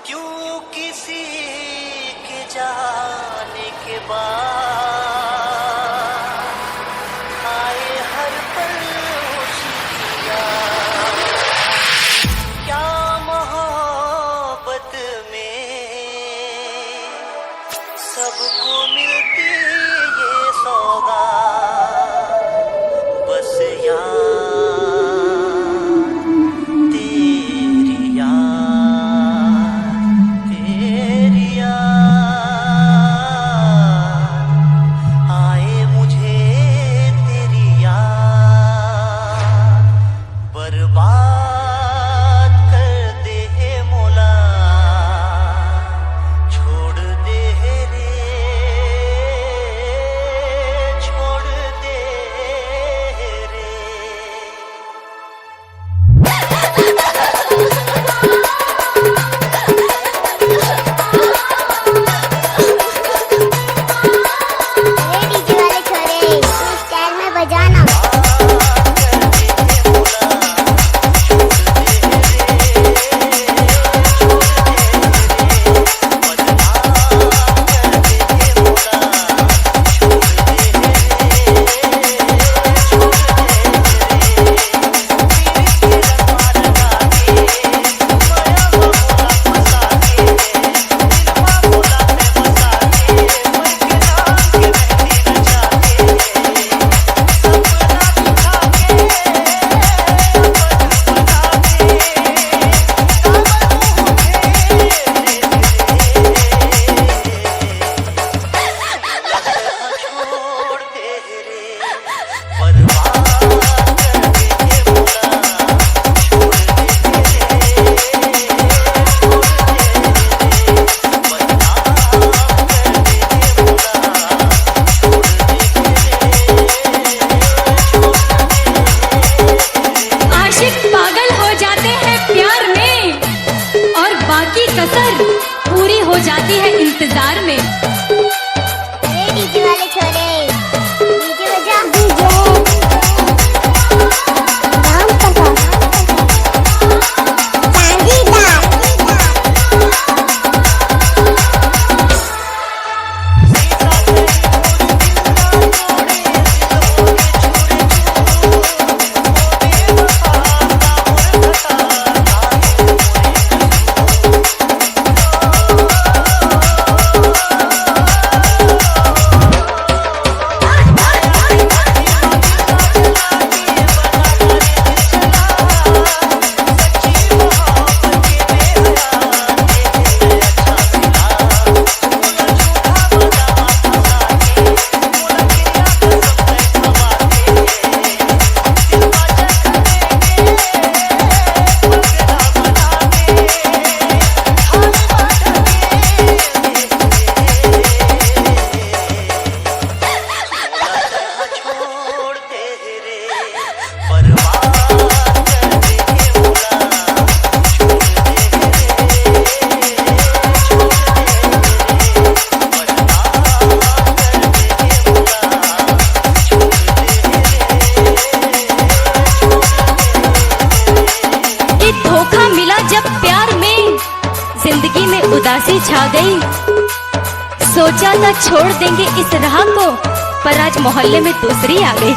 क्यों किसी के जाने के बाद आए हर पल खुशियाँ। क्या मोहब्बत में सबको मिलती ये सौगात, बस बर्बाद कर दे मौला, छोड़ दे रे, छोड़ दे रे। डीजे वाले छोरे स्टाइल में बजाना। कसर पूरी हो जाती है इंतजार में। डीजे वाले छोरे डीजे बजा। जिंदगी में उदासी छा गई, सोचा था छोड़ देंगे इस राह को, पर आज मोहल्ले में दूसरी आ गई।